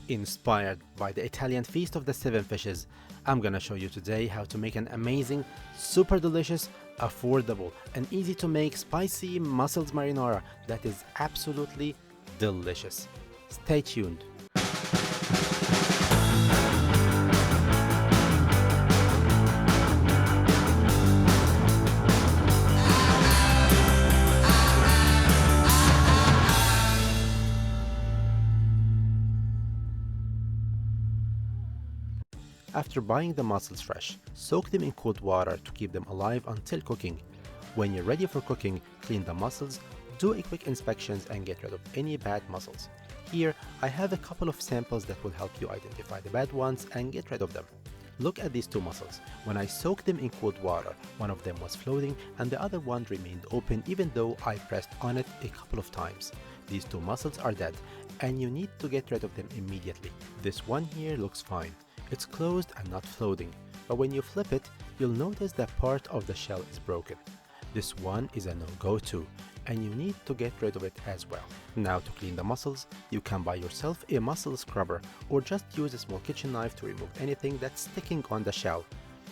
Inspired by the Italian Feast of the Seven Fishes, I'm gonna show you today how to make an amazing, super delicious, affordable, and easy to make spicy mussels marinara that is absolutely delicious. Stay tuned. After buying the mussels fresh, soak them in cold water to keep them alive until cooking. When you're ready for cooking, clean the mussels, do a quick inspections and get rid of any bad mussels. Here, I have a couple of samples that will help you identify the bad ones and get rid of them. Look at these two mussels. When I soaked them in cold water, one of them was floating and the other one remained open even though I pressed on it a couple of times. These two mussels are dead and you need to get rid of them immediately. This one here looks fine. It's closed and not floating, but when you flip it, you'll notice that part of the shell is broken. This one is a no-go too, and you need to get rid of it as well. Now to clean the mussels, you can buy yourself a mussel scrubber or just use a small kitchen knife to remove anything that's sticking on the shell.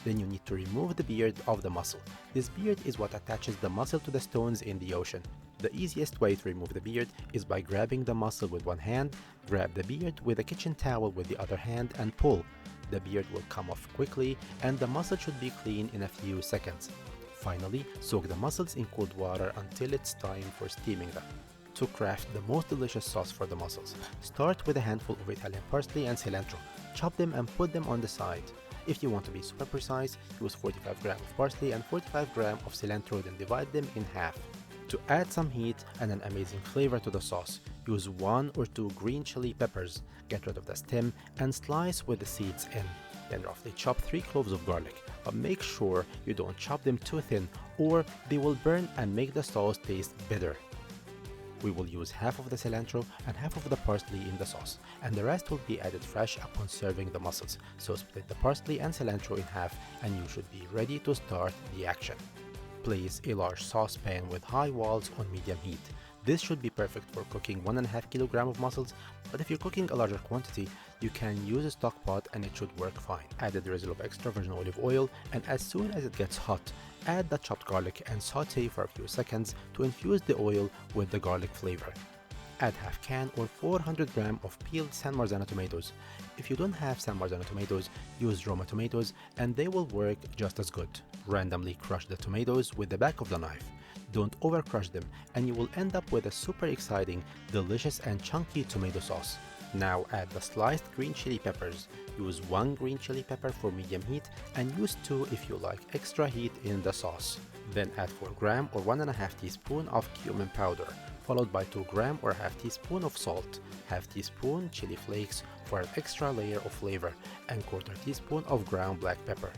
Then you need to remove the beard of the mussel. This beard is what attaches the mussel to the stones in the ocean. The easiest way to remove the beard is by grabbing the mussel with one hand, grab the beard with a kitchen towel with the other hand and pull. The beard will come off quickly and the mussel should be clean in a few seconds. Finally, soak the mussels in cold water until it's time for steaming them. To craft the most delicious sauce for the mussels, start with a handful of Italian parsley and cilantro. Chop them and put them on the side. If you want to be super precise, use 45 grams of parsley and 45 grams of cilantro, then divide them in half. To add some heat and an amazing flavor to the sauce, use 1 or 2 green chili peppers, get rid of the stem and slice with the seeds in. Then roughly chop 3 cloves of garlic, but make sure you don't chop them too thin or they will burn and make the sauce taste bitter. We will use half of the cilantro and half of the parsley in the sauce, and the rest will be added fresh upon serving the mussels. So split the parsley and cilantro in half and you should be ready to start the action. Place a large saucepan with high walls on medium heat. This should be perfect for cooking 1.5 kg of mussels, but if you're cooking a larger quantity, you can use a stock pot and it should work fine. Add a drizzle of extra virgin olive oil and as soon as it gets hot, add the chopped garlic and saute for a few seconds to infuse the oil with the garlic flavor. Add half can or 400 grams of peeled San Marzano tomatoes. If you don't have San Marzano tomatoes, use Roma tomatoes and they will work just as good. Randomly crush the tomatoes with the back of the knife. Don't over crush them and you will end up with a super exciting, delicious and chunky tomato sauce. Now add the sliced green chili peppers. Use 1 green chili pepper for medium heat and use 2 if you like extra heat in the sauce. Then add 4 grams or 1.5 teaspoon of cumin powder, followed by 2 grams or half teaspoon of salt, half teaspoon chili flakes for an extra layer of flavor, and quarter teaspoon of ground black pepper.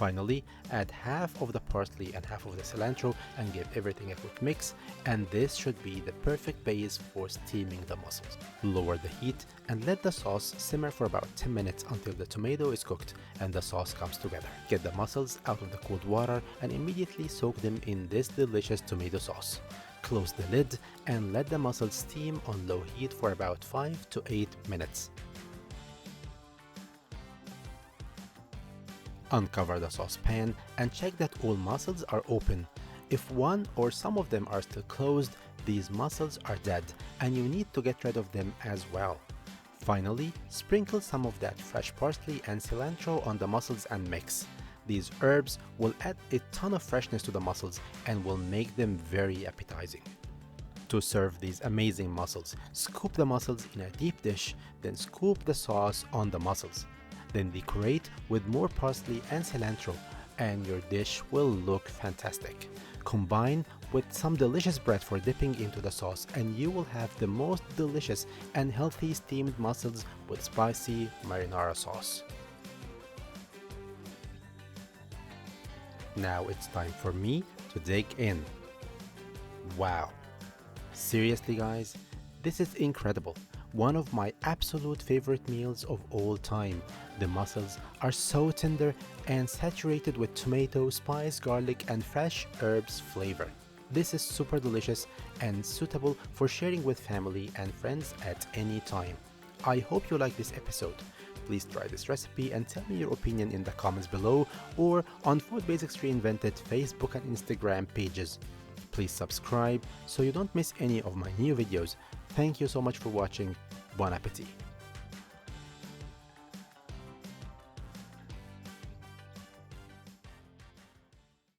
Finally, add half of the parsley and half of the cilantro and give everything a quick mix, and this should be the perfect base for steaming the mussels. Lower the heat and let the sauce simmer for about 10 minutes until the tomato is cooked and the sauce comes together. Get the mussels out of the cold water and immediately soak them in this delicious tomato sauce. Close the lid and let the mussels steam on low heat for about 5 to 8 minutes. Uncover the saucepan and check that all mussels are open. If one or some of them are still closed, these mussels are dead and you need to get rid of them as well. Finally, sprinkle some of that fresh parsley and cilantro on the mussels and mix. These herbs will add a ton of freshness to the mussels and will make them very appetizing. To serve these amazing mussels, scoop the mussels in a deep dish, then scoop the sauce on the mussels. Then decorate with more parsley and cilantro and your dish will look fantastic. Combine with some delicious bread for dipping into the sauce and you will have the most delicious and healthy steamed mussels with spicy marinara sauce. Now it's time for me to dig in. Wow! Seriously guys, this is incredible. One of my absolute favorite meals of all time. The mussels are so tender and saturated with tomato, spice, garlic and fresh herbs flavor. This is super delicious and suitable for sharing with family and friends at any time. I hope you like this episode. Please try this recipe and tell me your opinion in the comments below or on Food Basics Reinvented Facebook and Instagram pages. Please subscribe so you don't miss any of my new videos. Thank you so much for watching. Bon appetit!